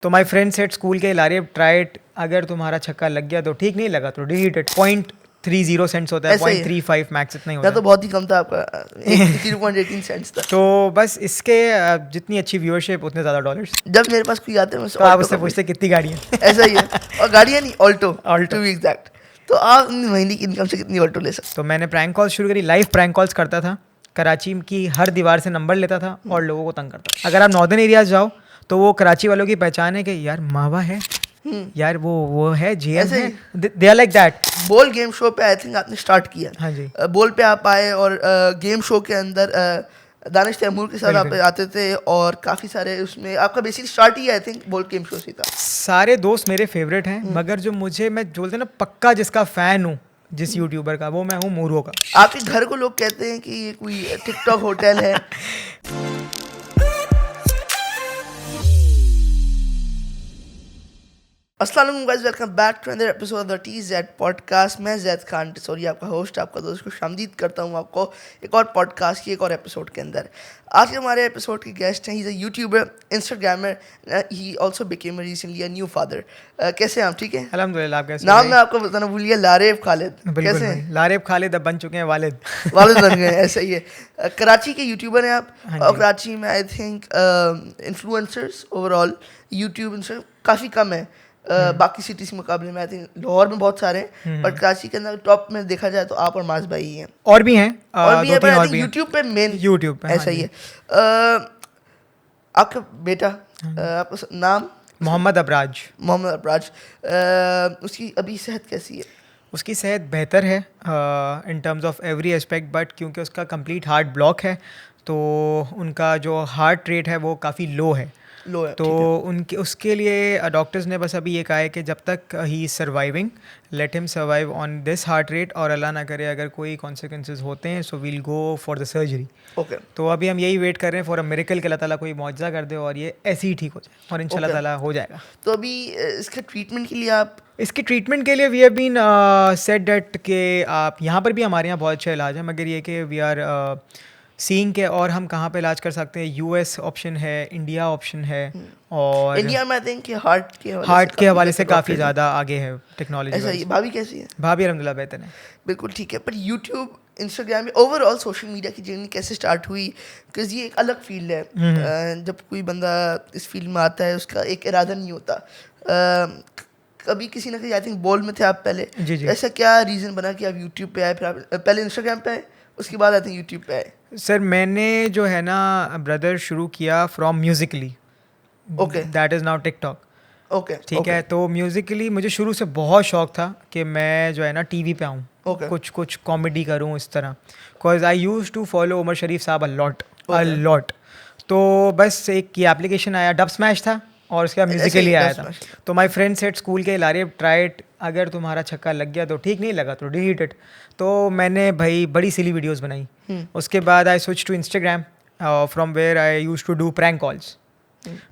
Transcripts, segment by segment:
तो my friend said school के लारे ट्राई इट, अगर तुम्हारा छक्का लग गया तो ठीक, नहीं लगा तो डिलीट इट। 0.30 सेंट्स होता है, ऐसा ही है। 0.35 मैक्स, इतना ही मैं होता तो है। बहुत ही कम था आपका 0.18 सेंट्स था। तो बस इसके जितनी अच्छी व्यूअरशिप उतने ज़्यादा डॉलर्स। जब मेरे पास कोई आता है मैं तो आप ऑल्टो उससे का पूछते कितनी गाड़ियाँ ऐसा ही है। और गाड़ियाँ नहीं, Alto Alto। To be exact. तो आप अपनी महीने की इनकम से कितनी ऑल्टो ले सकते तो मैंने प्रैंक कॉल्स शुरू करी, लाइव प्रैंक कॉल्स करता था, कराची की हर दीवार से नंबर लेता था और लोगों को तंग करता था। अगर आप नॉर्दर्न एरियाज जाओ तो वो कराची वालों की पहचान है कि यार मावा है, यार वो है, जीएम ऐसे है, ही। They are like that. बोल गेम शो पे आई थिंक आपने स्टार्ट किया। हाँ जी, बोल पे आप आए और गेम शो के अंदर दानिश तैमूर के साथ आप बिल्कुल। आते थे और काफ़ी सारे उसमें आपका basic start he I think बोल गेम शो से था। सारे दोस्त मेरे फेवरेट हैं, मगर जो मैं जो बोलते हैं ना पक्का जिसका फ़ैन हूँ जिस यूट्यूबर का, वो मैं हूँ मूरो का। आपके घर को लोग कहते हैं कि ये कोई टिकटॉक होटल है। अस्सलाम वालेकुम guys, welcome back to another episode of the TZ podcast. मैं जैद खान टिसोरी आपका होस्ट, आपका दोस्त को शामदीद करता हूँ आपको एक और पॉडकास्ट की एक और एपिसोड के अंदर। आज के हमारे एपिसोड के गेस्ट हैं, he is a YouTuber, Instagrammer, he also became recently a new father. कैसे हैं आप? ठीक है अल्हम्दुलिल्लाह। आप कैसे हो नाम भाई? मैं आपको बताना भूलिए, लारेब खालिद। बिल्कुल कैसे भाई, हैं? लारेब खालिद अब बन चुके हैं वालिद। वालिद बन गए हैं, ऐसा ही है। कराची के यूट्यूबर हैं आप। हाँ और जी। कराची में I think influencers overall YouTube Instagram काफ़ी कम है। बाकी सिटीज़ के मुकाबले में आई थिंक लाहौर में बहुत सारे हैं, बट कराची के अंदर टॉप में देखा जाए तो आप और माज भाई ही हैं। और भी हैं, और भी दो है, पर तीन आई और थिंक भी हैं यूट्यूब पे मेन यूट्यूब पे। हाँ ऐसा ही जी। है। आपका बेटा, आपका नाम? मोहम्मद अबराज। मोहम्मद अबराज। उसकी अभी सेहत कैसी है? उसकी सेहत बेहतर है इन terms of every aspect, but क्योंकि उसका कंप्लीट हार्ट ब्लॉक है तो उनका जो हार्ट रेट है वो काफ़ी लो है। लो है, तो ठीक है। उनके उसके लिए डॉक्टर्स ने बस अभी ये कहा है कि जब तक he is surviving, let him survive on this heart rate, और अल्लाह ना करे अगर कोई कॉन्सिक्वेंसेज होते हैं so we'll go for the surgery. Okay तो अभी हम यही वेट कर रहे हैं फॉर अ मिरेकल कि अल्लाह ताला कोई मुआजिज़ा कर दे और ये ऐसे ही ठीक हो जाए, और इंशाल्लाह ओके। ताला हो जाएगा। तो अभी इसके ट्रीटमेंट के लिए आप इसकी ट्रीटमेंट के लिए we have been said that कि आप यहाँ पर भी हमारे यहाँ बहुत अच्छा इलाज है, मगर ये कि वी आर सीइंग के और हम कहाँ पे इलाज कर सकते हैं। यूएस ऑप्शन है, इंडिया ऑप्शन है, और इंडिया में आई थिंक हार्ट के हार्ट के हवाले से बेहतर काफ़ी डॉक्टर हैं। ज़्यादा आगे है टेक्नोलॉजी ऐसा ही। वाइज। भाभी कैसी है? भाभी अलहमदिल्ला बेहतर है। बिल्कुल ठीक है। पर यूट्यूब, इंस्टाग्राम में ओवरऑल सोशल मीडिया की जर्नी कैसे स्टार्ट हुई? बिकॉज ये एक अलग फील्ड है। जब कोई बंदा इस फील्ड में आता है उसका एक इरादा नहीं होता। कभी किसी ना कहीं आई थिंक बोल में थे आप पहले। जी जी। ऐसा क्या रीज़न बना कि आप यूट्यूब पे आए, फिर आप पहले इंस्टाग्राम पे आए, उसके बाद आई थिंक यूट्यूब पे आए? सर मैंने जो है ना ब्रदर शुरू किया from Musically, okay that is now TikTok. Okay ठीक है, तो म्यूज़िकली मुझे शुरू से बहुत शौक था कि मैं जो है ना टीवी पे आऊँ, ओके कुछ कॉमेडी करूँ इस तरह, because I use to follow Umar Sharif साहब अ Okay. लॉट। तो बस एक ये एप्लीकेशन आया, डब स्मैश था, और उसके बाद ऐसे म्यूज़िकली ही, आया Dub था। Smash। तो माय फ्रेंड सेड स्कूल के लारे ट्राई इट, अगर तुम्हारा छक्का लग गया तो ठीक, नहीं लगा तो डिलीट इट। तो मैंने भाई बड़ी सिली वीडियोज़ बनाई। उसके बाद I switch to Instagram, from where I use to do prank calls.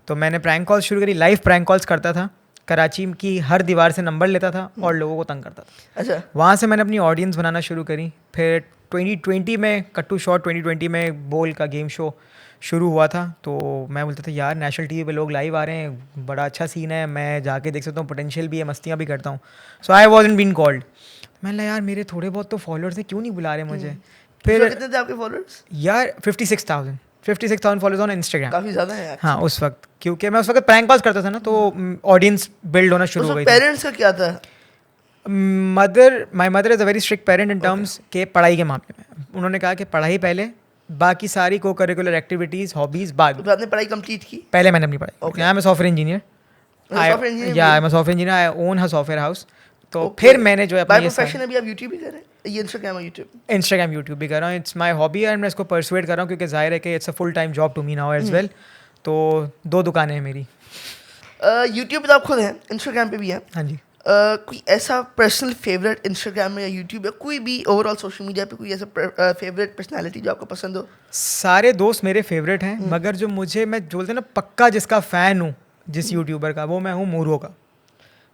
तो मैंने प्रैंक कॉल्स शुरू करी, लाइव प्रैंक कॉल्स करता था, कराची की हर दीवार से नंबर लेता था और लोगों को तंग करता था। अच्छा वहाँ से मैंने अपनी ऑडियंस बनाना शुरू करी। फिर 2020 में, कट टू शॉर्ट, 2020 में बोल का गेम शो शुरू हुआ था। तो मैं बोलता था यार नेशनल टीवी पे लोग लाइव आ रहे हैं, बड़ा अच्छा सीन है, मैं जाके देख सकता हूँ, पोटेंशियल भी है, मस्तियाँ भी करता हूँ। सो आई वॉजंट बीन कॉल्ड। मैंने यार मेरे थोड़े बहुत तो फॉलोअर्स हैं, क्यों नहीं बुला रहे मुझे। उस फिर वक्त कितने थे आपके फॉलोअर्स? यार 56,000 फॉलोअर्स ऑन इंस्टाग्राम। काफ़ी ज़्यादा है हाँ actually। उस वक्त, क्योंकि मैं उस वक्त प्रैंक कॉल्स करता था ना, तो ऑडियंस बिल्ड होना शुरू उस हो वक्त गई थी। पेरेंट्स का क्या था? My mother is a very strict parent in terms के पढ़ाई के मामले में। उन्होंने कहा कि पढ़ाई पहले, बाकी सारी को करिकुलर एक्टिविटीज़, हॉबीज़ बाद। तो आपने पढ़ाई कंप्लीट की? पहले मैंने अपनी पढ़ाई, Okay। I am software engineer. Software engineer भी या है? I am software engineer, I own her software house. तो Okay। फिर मैंने जो है अपना बाय ये प्रोफेशन अभी आप यूट्यूब ही कर रहे हैं? ये इंस्टाग्राम और यूट्यूब? इंस्टाग्राम यूट्यूब भी कर रहा हूँ, इट्स माई हॉबी, एंड मैं इसको परसुएट कर रहा हूँ क्योंकि जाहिर है कि it's a full time job to me now as well. तो 2 दुकानें हैं मेरी। यूट्यूब पे तो आप खुद हैं, इंस्टाग्राम पे भी हैं। हाँ जी। कोई ऐसा पर्सनल फेवरेट इंस्टाग्राम में या यूट्यूब या कोई भी ओवरऑल सोशल मीडिया पे कोई ऐसा फेवरेट पर्सनालिटी जो आपको पसंद हो? सारे दोस्त मेरे फेवरेट हैं, मगर जो मैं जो बोलते हैं ना पक्का जिसका फ़ैन हूँ जिस यूट्यूबर का, वो मैं हूँ मूरो का।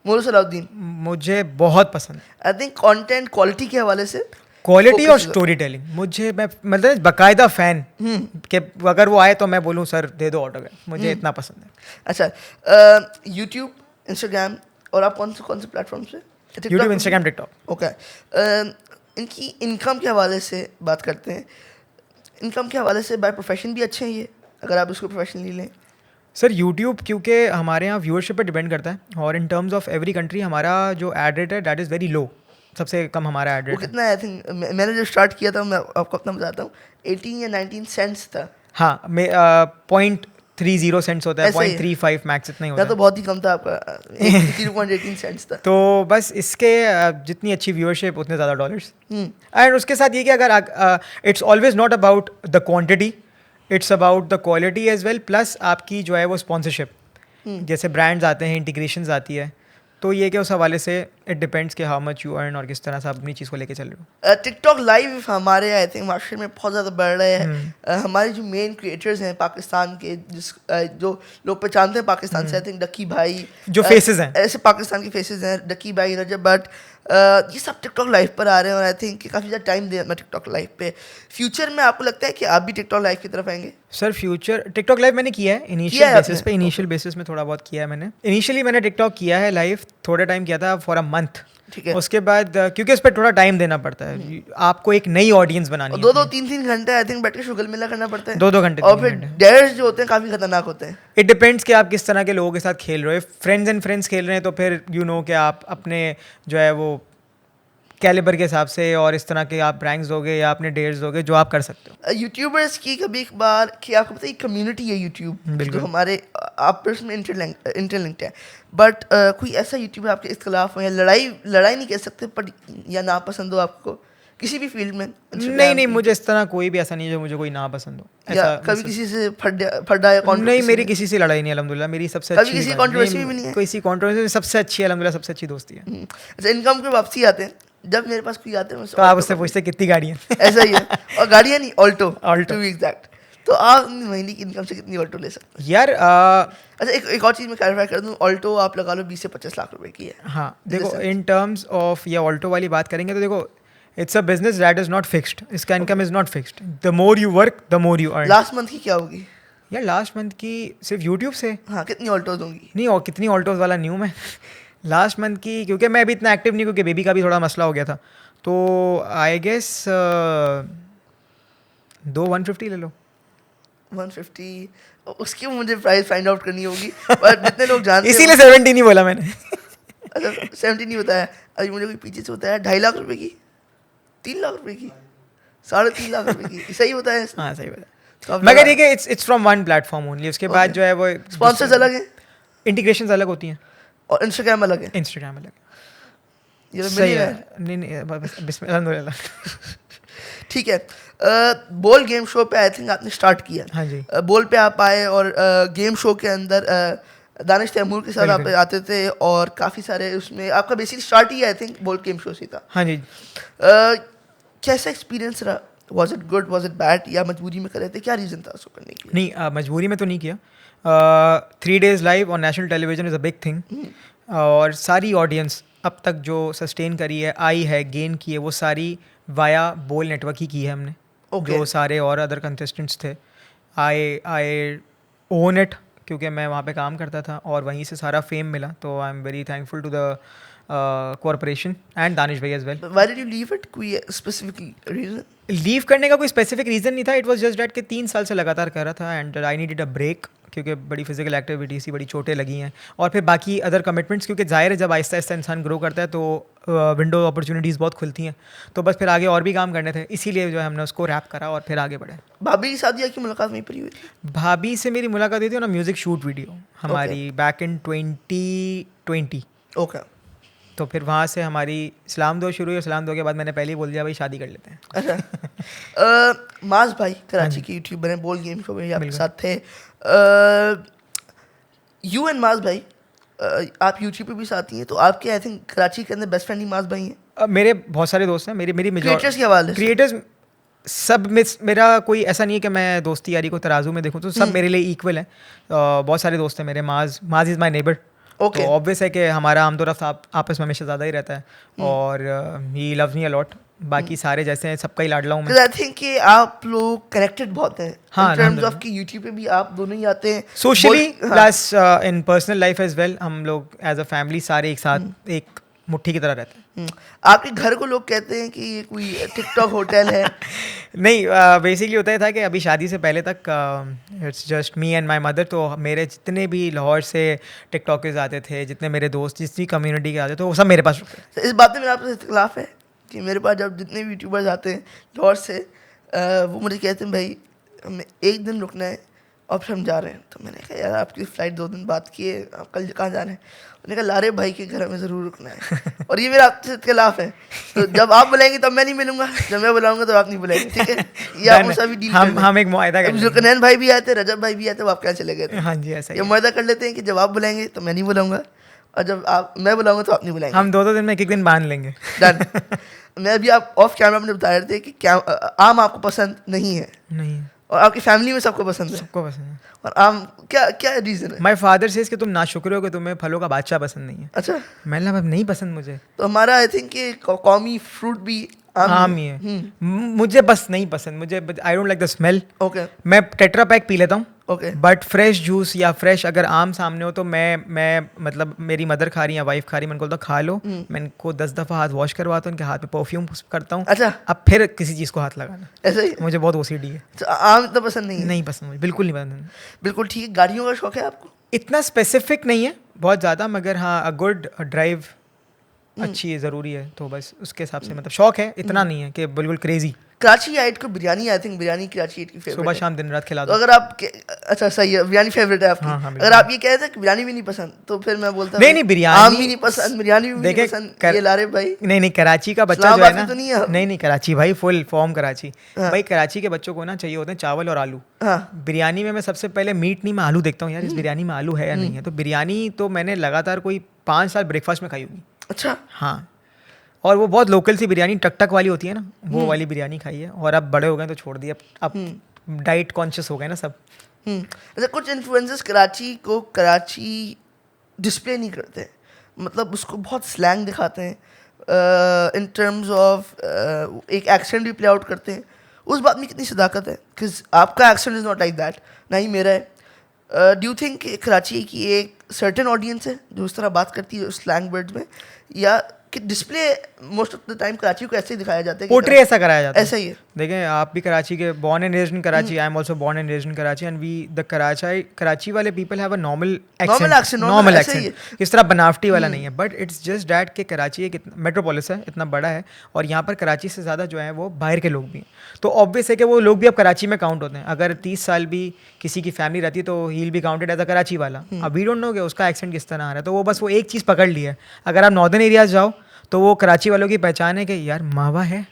मोरू सलाउद्दीन। मुझे बहुत पसंद है। आई थिंक कंटेंट क्वालिटी के हवाले से क्वालिटी और स्टोरी टेलिंग मुझे, मैं मतलब बाकायदा फैन कि अगर वो आए तो मैं बोलूँ सर दे दो ऑटोग्राफ, मुझे इतना पसंद है। अच्छा, यूट्यूब, इंस्टाग्राम, और आप कौन से प्लेटफॉर्म से? YouTube, Instagram, TikTok. ओके, इनकी इनकम के हवाले से बात करते हैं। इनकम के हवाले से बाय प्रोफेशन भी अच्छे हैं ये, अगर आप इसको प्रोफेशनली लें? सर यूट्यूब क्योंकि हमारे यहाँ व्यूअरशिप पर डिपेंड करता है, और इन टर्म्स ऑफ एवरी कंट्री हमारा जो एड रेट है दैट इज़ वेरी लो, सबसे कम हमारा एड वो रेट है। कितना है? आई थिंक मैंने जो स्टार्ट किया था, मैं आपको अपना बताता हूँ, 18 या 19 सेंट्स था। हाँ, 0.30 सेंट्स होता है, ऐसे ही। 0.35 मैक्स, इतना ही मैं होता तो है। बहुत ही कम था आपका, 0.18 सेंट्स था। तो बस इसके जितनी अच्छी व्यूअरशिप उतने ज़्यादा डॉलर्स। हम्म, एंड उसके साथ ये कि अगर it's always not about the quantity, it's about the quality as well, plus आपकी जो है वो स्पॉन्सरशिप, जैसे ब्रांड्स आते हैं, इंटीग्रेशंस आती है, तो ये कि उस हवाले से इट डिपेंड्स कि हाउ मच यू अर्न और किस तरह से आप अपनी चीज़ को लेके चल रहे हो। टिकटॉक लाइव हमारे आई थिंक मार्केट में बहुत ज़्यादा बढ़ रहे हैं। हमारे जो मेन क्रिएटर्स हैं पाकिस्तान के, जो लोग पहचानते हैं पाकिस्तान से, आई थिंक डक्की भाई, जो faces हैं। ऐसे पाकिस्तान के फेसेस हैं, डक्की भाई, रजब बट, ये सब टिकटॉक लाइव पर आ रहे हैं, और आई थिंक काफ़ी ज़्यादा टाइम दे मैं टिकटॉक लाइव पे। फ्यूचर में आपको लगता है कि आप भी टिकटॉक लाइव की तरफ आएंगे? सर फ्यूचर टिकटॉक लाइव मैंने किया है किया इनिशियल है बेसिस आपने? पे, इनिशियल बेसिस में थोड़ा बहुत किया है मैंने। इनिशियली मैंने टिकटॉक किया है लाइव, थोड़ा टाइम किया था, फॉर अ मंथ। ठीक है। उसके बाद क्योंकि उस पर थोड़ा टाइम देना पड़ता है, आपको एक नई ऑडियंस बनानी और है। 2-3 घंटे आई थिंक बैठ के शुगल मिला करना पड़ता है। 2-2 घंटे, और 3 फिर घंटे। डेयर्स जो होते हैं काफ़ी खतरनाक होते हैं। इट डिपेंड्स कि आप किस तरह के लोगों के साथ खेल रहे हो। फ्रेंड्स एंड फ्रेंड्स खेल रहे हैं तो फिर यू नो कि आप अपने जो है वो कैलिबर के हिसाब से और इस तरह के आप रैंक्स दोगे या अपने डेयर्स दोगे जो आप कर सकते हो। यूट्यूबर्स की कभी एक बार कि आपको पता है कम्युनिटी है यूट्यूब, बिल्कुल। जो हमारे आपस में इंटरलिंक्ड है, बट कोई ऐसा यूट्यूबर आपके इख्तलाफ हो या लड़ाई नहीं कह सकते, पर या नापसंद हो आपको किसी भी फील्ड में? नहीं, मुझे इस तरह कोई भी ऐसा नहीं है जो मुझे कोई ना पसंद हो। या कभी किसी से फड्डा या controversy नहीं, मेरी में? किसी से लड़ाई नहीं अलहमदुलिल्लाह, मेरी सबसे कभी अच्छी किसी controversy में नहीं है? किसी कंट्रोवर्सी सबसे अच्छी अलहमदुलिल्लाह, सबसे अच्छी दोस्ती है। अच्छा, इनकम के वापसी आते हैं। जब मेरे पास कोई आता है तो आप उससे पूछते कितनी गाड़ी है। ऐसा ही है, और गाड़ियाँ नहीं, Alto Alto। To be exact. तो आप महीने की इनकम से कितनी ऑल्टो ले सकते हैं? यार अच्छा, एक और चीज़ मैं क्लैरिफाई कर दूं, ऑल्टो आप लगा लो 20 से 25 लाख रुपए की है। हाँ देखो, इन टर्म्स ऑफ ये ऑल्टो वाली बात करेंगे तो देखो, it's a business that is not fixed, इसका income is not fixed, the more you work the more you earn. Last month की क्या होगी? यार लास्ट मंथ की सिर्फ यूट्यूब से हाँ, कितनी ऑल्टोज होंगी? नहीं, और कितनी ऑल्टोज वाला नहीं हूँ मैं। लास्ट मंथ की, क्योंकि मैं अभी इतना एक्टिव नहीं, क्योंकि बेबी का भी थोड़ा मसला हो गया था, तो आई गेस 150 ले लो। 150? उसकी मुझे प्राइस फाइंड आउट करनी होगी, पर जितने लोग जानते हैं इसीलिए 70 नहीं बोला मैंने। अच्छा, 70 नहीं बताया। अभी मुझे कोई पीछे से बताया 2.5 लाख रुपए की, 3 लाख रुपए की, 3.5 लाख रुपए की, सही बताया इसने? हाँ सही बात तो है, आप मगर लगा- ये कि it's from one platform only. उसके बाद जो है वो स्पॉन्सर्स अलग हैं इंटीग्रेशंस अलग होती हैं, और इंस्टाग्राम अलग है। इंस्टाग्राम अलग। ये तो सही मिल ही है। रहा है। नहीं बस बिस्मिल्लाह अल्हम्दुलिल्लाह। ठीक है। बोल गेम शो पे आई थिंक आपने स्टार्ट किया। हाँ जी। बोल पे आप आए, और गेम शो के अंदर दानिश तैमूर के साथ आप बिल्कुल। आते थे, और काफ़ी सारे उसमें आपका basic start he I think बोल गेम शो से था। हाँ जी। कैसा एक्सपीरियंस रहा? Was it good, was it bad, या मजबूरी में कर रहे थे? क्या रीज़न था उसको करने के लिए? नहीं, मजबूरी में तो नहीं किया। 3 days live on national television is a big thing, और सारी ऑडियंस अब तक जो सस्टेन करी है, आई है, गेन की है, वो सारी वाया बोल नेटवर्क ही की है हमने। Okay. जो सारे और अदर कंटेस्टेंट्स थे, आई ओन इट, क्योंकि मैं वहाँ पे काम करता था और वहीं से सारा फेम मिला, तो I am very thankful to the corporation and Danish भाई as well. Why did you leave it? कोई स्पेसिफिक रीज़न? लीव करने का कोई स्पेसिफिक रीज़न नहीं था, इट वाज जस्ट डैट कि 3 साल से लगातार कर रहा था, and I needed a break, क्योंकि बड़ी फिजिकल एक्टिविटी सी, बड़ी चोटें लगी हैं, और फिर बाकी अदर कमिटमेंट्स, क्योंकि ज़ाहिर है जब आहिस्ता आहिस्ता इंसान ग्रो करता है तो विंडो अपॉर्चुनिटीज़ बहुत खुलती हैं, तो बस फिर आगे और भी काम करने थे, इसीलिए जो है हमने उसको रैप करा और फिर आगे बढ़े। भाभी की शादी की मुलाकात वहीं पर ही हुई थी? भाभी से मेरी मुलाकात हुई थी ना म्यूज़िक शूट वीडियो हमारी बैक इन 2020। ओके। तो फिर वहाँ से हमारी इस्लाम दो शुरू हुई, इस्लाम दो के बाद मैंने पहले ही बोल दिया भाई शादी कर लेते हैं। अच्छा, माज भाई कराची के यूट्यूबर हैं, बोल गेम शो में आपके साथ थे। यू एंड माज भाई, आप यूट्यूब पे भी साथी हैं, तो आपके आई थिंक कराची के अंदर बेस्ट फ्रेंड ही माज भाई हैं। मेरे बहुत सारे दोस्त हैं, मेरी क्रिएटर्स के हवाले से? क्रिएटर्स सब में मेरा कोई ऐसा नहीं है कि मैं दोस्ती यारी को तराजू में देखूं, तो सब मेरे लिए इक्वल है। बहुत सारे दोस्त हैं मेरे। माज इज़ माई नेबर। Okay. तो ऑब्वियस है कि हमारा आमतौर आपस में हमेशा ज़्यादा ही रहता है, और he loves me a lot, बाकी सारे जैसे हैं सबका ही लाडला हूँ मैं। Because I think कि आप लोग कनेक्टेड बहुत हैं हाँ, in terms alhamdulillah। of कि यूट्यूब पे भी आप दोनों ही आते हैं सोशली हाँ, प्लस इन पर्सनल लाइफ एज वेल, हम लोग एज अ फैमिली सारे एक साथ एक मुट्ठी की तरह रहते हैं। आपके घर को लोग कहते हैं कि ये कोई टिकटॉक होटल है। नहीं, बेसिकली होता ही था कि अभी शादी से पहले तक it's just me and my mother. तो मेरे जितने भी लाहौर से टिकटॉकर्स आते थे, जितने मेरे दोस्त जितनी कम्युनिटी के आते थे, वो सब मेरे पास रुकते थे। तो इस बात में मेरा आपसे इख्तिलाफ है कि मेरे पास जब जितने भी यूट्यूबर्स आते हैं लाहौर से वो मुझे कहते हैं भाई हमें एक दिन रुकना है और फिर हम जा रहे हैं। तो मैंने कहा यार आपकी फ़्लाइट 2 दिन बाद की है, आप कल कहाँ जा रहे हैं? उन्होंने कहा लारे भाई के घर में ज़रूर रुकना है। और ये मेरा आपसे इख्तिलाफ है। तो जब आप बुलाएंगे तब मैं नहीं मिलूंगा, जब मैं बुलाऊंगा तो आप नहीं बुलाएंगे, ठीक है? ये आप मुझसे भी डील हम एक मुआहदा कर लेंगे। जुल्कनैन भाई भी आते, रजब भाई भी आते, वो आप क्या चले गए थे? हाँ जी, ऐसा ही ये है। मुआहदा कर लेते हैं कि जब आप बुलाएंगे तो मैं नहीं बुलाऊंगा, और जब आप मैं बुलाऊंगा तो आप नहीं बुलाएंगे। हम 2-2 दिन में एक दिन बांध लेंगे। डन। मैं अभी आप ऑफ कैमरा में बता रहे थे कि क्या आम आपको पसंद नहीं है नहीं, और आपकी फैमिली में सबको पसंद है, सबको पसंद है। और आम क्या क्या रीज़न है? माय फादर सेज कि तुम नाशुक्र हो कि तुम्हें फलों का बादशाह पसंद नहीं है। अच्छा, मैंने कहा नहीं पसंद मुझे, तो हमारा आई थिंक कि कौमी फ्रूट भी आम ही है। मुझे बस नहीं पसंद, मुझे I don't like the smell. Okay मैं टेट्रा पैक पी लेता हूँ, ओके बट फ्रेश जूस या फ्रेश अगर आम सामने हो तो मैं मतलब मेरी मदर खा रही है या वाइफ खा रही है, मैं उनको खा लो। मैं इनको 10 दफ़ा हाथ वॉश करवाता हूँ, उनके हाथ पे परफ्यूम करता हूँ, अच्छा अब फिर किसी चीज़ को हाथ लगाना। ऐसा ही मुझे बहुत ओसीडी है, तो आम इतना पसंद नहीं है? नहीं पसंद मुझे, बिल्कुल नहीं पसंद। बिल्कुल ठीक है। गाड़ियों का शौक है आपको? इतना स्पेसिफिक नहीं है बहुत ज़्यादा, मगर हाँ अ गुड ड्राइव अच्छी है, ज़रूरी है, तो बस उसके हिसाब से मतलब शौक है, इतना नहीं है कि बिल्कुल क्रेजी। कराची आइट को बिरयानी, आई थिंक बिरयानी कराची आइट की फेवरेट सुबह है। शाम दिन रात खिला तो दो। अगर आप अच्छा सही है, बिरयानी फेवरेट है आपकी। हाँ, हाँ, अगर आप ये कहते हैं कि बिरयानी भी नहीं पसंद, तो फिर मैं बोलता नहीं, नहीं, बिरयानी आम भी नहीं पसंद, बिरयानी भी नहीं देखे, पसंद, ये लारे भाई नहीं कराची का बच्चा जो है इस्लामाबाद ना, में तो नहीं है आप? नहीं कराची भाई, फुल फॉर्म कराची। हाँ। भाई कराची के बच्चों को ना चाहिए होते हैं चावल और आलू। हाँ बिरयानी में मैं सबसे पहले मीट नहीं, मैं आलू देखता हूँ यार, इस बिरयानी में आलू है या नहीं है। तो बिरयानी तो मैंने लगातार कोई 5 साल ब्रेकफास्ट में खाई होगी। अच्छा हाँ, और वो बहुत लोकल सी बिरयानी टक टक वाली होती है ना, वो वाली बिरयानी खाई है। और अब बड़े हो गए तो छोड़ दिया, अब डाइट कॉन्शियस हो गए ना सब। अच्छा, कुछ इन्फ्लुएंसर्स कराची को कराची डिस्प्ले नहीं करते, मतलब उसको बहुत स्लैंग दिखाते हैं इन टर्म्स ऑफ एक एक्सेंट भी प्ले आउट करते हैं। उस बात में कितनी सदाकत है? बिकॉज आपका accent is not like that, ना ही मेरा है। डू यू थिंक कराची की एक सर्टेन ऑडियंस है जो उस तरह बात करती है स्लैंग वर्ड्स में, या कि display most of the time Karachi को ऐसे ही दिखाया जाता है कि पोर्ट्रे ऐसा कराया जाता है। ऐसा ही है? देखें, आप भी कराची के, born and raised in Karachi, I am also born and raised in Karachi, and we the Karachi वाले people have a normal accent, normal ऐसे ही एक्सेंट, इस तरह बनावटी वाला नहीं है। बट इट्स जस्ट डैट कि कराची एक मेट्रोपोलिस है, इतना बड़ा है, और यहाँ पर कराची से ज़्यादा जो है वो बाहर के लोग भी हैं। तो ऑब्वियस है कि वो लोग भी अब कराची में काउंट होते हैं। अगर 30 साल भी किसी की फैमिली रहती है तो he will be counted as a Karachi वाला। अब वी डोंट नो कि उसका एक्सेंट किस तरह आ रहा है, तो वो बस वो एक चीज़ पकड़ ली है। अगर आप नॉर्दर्न एरियाज जाओ तो वो कराची वालों की पहचान है कि यार मावा है,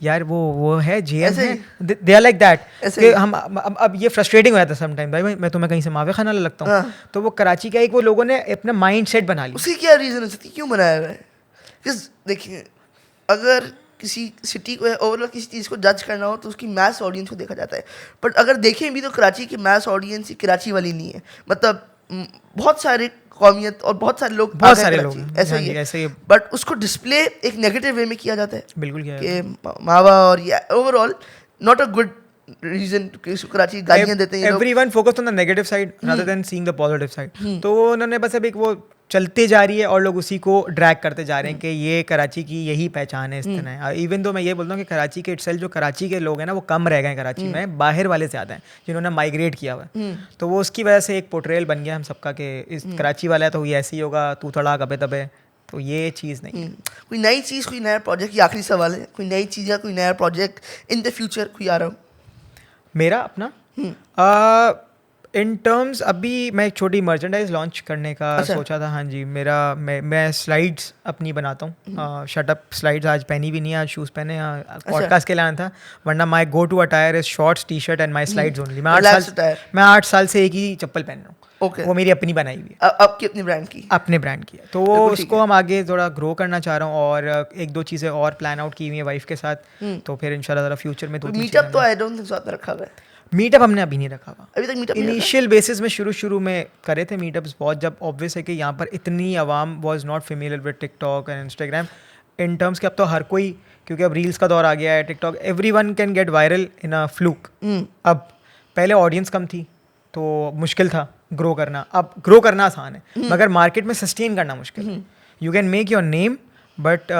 यार वो है, जेएम ऐसे है, दे आर लाइक दैट। ऐसे कि ही। हम अब ये फ्रस्ट्रेटिंग हो जाता है समटाइम, भाई मैं तुम्हें कहीं से मावे खाना लगता हूँ। हाँ। तो वो कराची का एक वो लोगों ने अपना माइंड सेट बना लिया। उसकी क्या रीज़न हो सकती है, क्यों बनाया हुआ है? बिकॉज देखिए, अगर किसी सिटी को ओवरऑल किसी चीज़ को जज करना हो तो उसकी मैस ऑडियंस को देखा जाता है। बट अगर देखें भी तो कराची की मैस ऑडियंस कराची वाली नहीं है, मतलब बहुत सारे कौमियत और बहुत सारे लोग बहुत आ गए सारे कराची, लोग हैं। ऐसा हाँ ही जी, है। ऐसे ही बट उसको डिस्प्ले एक नेगेटिव वे में किया जाता है बिल्कुल किया है। कि मावा, और ये overall not a good reason कि कराची गालियाँ देते हैं ये लोग। Everyone focused on the negative side rather than seeing the positive side. तो वो उन्होंने बस अब एक वो चलते जा रही है और लोग उसी को ड्रैग करते जा रहे हैं कि ये कराची की यही पहचान है, इस तरह है। इवन तो मैं ये बोलता हूँ कि कराची के इटसेल्फ जो कराची के लोग हैं ना वो कम रह गए हैं कराची में, बाहर वाले ज़्यादा हैं जिन्होंने माइग्रेट किया हुआ है। तो वो उसकी वजह से एक पोर्ट्रेयल बन गया हम सबका कि इस कराची वाला है तो ये ऐसे ही होगा, तू थोड़ा कबे तबे, तो ये चीज़ नहीं है। कोई नई चीज़, कोई नया प्रोजेक्ट, ये आखिरी सवाल है, कोई नई चीज़ या कोई नया प्रोजेक्ट इन द फ्यूचर कोई आ रहा हो? मेरा अपना इन टर्म्स अभी मैं एक छोटी मर्चेंडाइज लॉन्च करने का सोचा था। हाँ जी, मैं स्लाइड्स अपनी बनाता हूँ, शटअप स्लाइड्स। आज पहनी भी नहीं है, आज शूज़ पहने, पॉडकास्ट के लिए आना था, वरना my go to attire is shorts, T shirt and my slides only. मैं 8 साल से एक ही चप्पल पहन रहा हूँ। Okay. वो मेरी अपनी बनाई हुई है, आपकी अपनी ब्रांड की? अपने ब्रांड की है। तो वो उसको हम आगे थोड़ा ग्रो करना चाह रहा हूँ, और एक दो चीज़ें और प्लान आउट की हुई है वाइफ के साथ। तो फिर इंशाल्लाह ज़रा फ्यूचर में मीटअप तो आई डोंट थिंक सो आपने रखा हुआ है। मीटअप हमने अभी नहीं रखा हुआ अभी तक मीटअप इनिशियल बेसिस में शुरू में करे थे मीटअप्स बहुत, जब ऑब्वियस है कि यहाँ पर इतनी आवाम was not familiar with TikTok and Instagram. In terms कि अब तो हर कोई, क्योंकि अब रील्स का दौर आ गया है, TikTok, everyone can get viral in a fluke. अब पहले ऑडियंस कम थी तो मुश्किल था ग्रो करना, अब ग्रो करना आसान है, मगर मार्केट में सस्टेन करना मुश्किल है. You can make your name but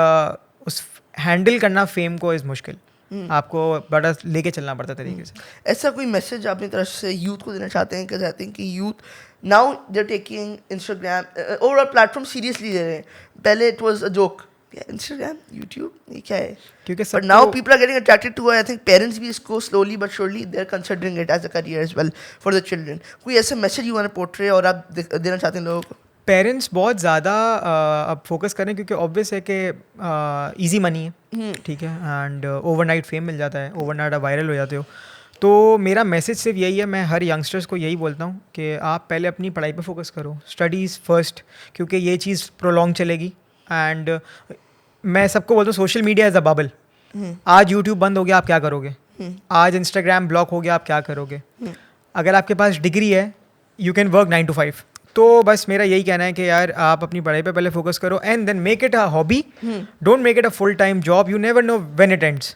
उस हैंडल करना फेम को इज़ मुश्किल. आपको बड़ा लेके चलना पड़ता तरीके से. ऐसा कोई मैसेज अपनी तरफ से यूथ को देना चाहते हैं कि चाहते हैं कि youth now they are taking Instagram overall platform seriously ले रहे हैं. पहले it was a joke, Instagram, YouTube, ये क्या है? क्योंकि but now people are getting attracted to. I think parents भी इसको slowly but surely they are considering it as a career as well for the children. कोई ऐसा message you want to portray और आप देना चाहते हैं लोगों को? पेरेंट्स बहुत ज़्यादा अब फोकस करें, क्योंकि ऑब्वियस है कि इजी मनी है, ठीक है, एंड ओवरनाइट फेम मिल जाता है, ओवरनाइट आप वायरल हो जाते हो. तो मेरा मैसेज सिर्फ यही है, मैं हर यंगस्टर्स को यही बोलता हूँ कि आप पहले अपनी पढ़ाई पे फोकस करो, स्टडीज़ फर्स्ट, क्योंकि ये चीज़ प्रोलॉन्ग चलेगी. एंड मैं सबको बोलता हूँ social media as a bubble. आज यूट्यूब बंद हो गया, आप क्या करोगे? आज इंस्टाग्राम ब्लॉक हो गया, आप क्या करोगे? अगर आपके पास डिग्री है, यू कैन वर्क 9 to 5. तो बस मेरा यही कहना है कि यार आप अपनी पढ़ाई पे पहले फोकस करो and then make it a hobby, don't make it a full time job. You never know when it ends.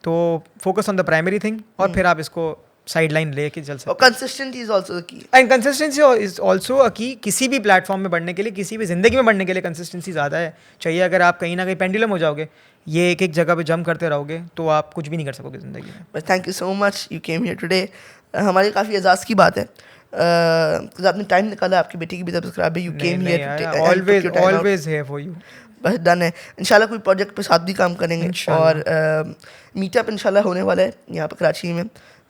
तो focus on the primary thing और फिर आप इसको साइड लाइन लेके चल सकते और consistency is also the key. And consistency is also a की. किसी भी प्लेटफॉर्म में बढ़ने के लिए, किसी भी ज़िंदगी में बढ़ने के लिए कंसिस्टेंसी ज़्यादा है चाहिए. अगर आप कहीं ना कहीं पेंडुलम हो जाओगे, ये एक एक जगह पे जंप करते रहोगे, तो आप कुछ भी नहीं कर सकोगे ज़िंदगी में. But thank you so much, you came here today. हमारी काफ़ी एजाज़ की बात है. आपने टाइम निकाला, आपकी बेटी की भी तबीयत खराब है, you came here. Always here for you. बस डन है. इंशाल्लाह कोई प्रोजेक्ट पे साथ भी काम करेंगे और मीटअप इंशाल्लाह होने वाला है यहाँ पे कराची में,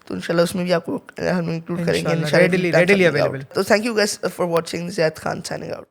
तो इंशाल्लाह उसमें भी आपको हम इंक्लूड करेंगे. Readily available. तो thank you guys for watching. Zaid Khan signing out.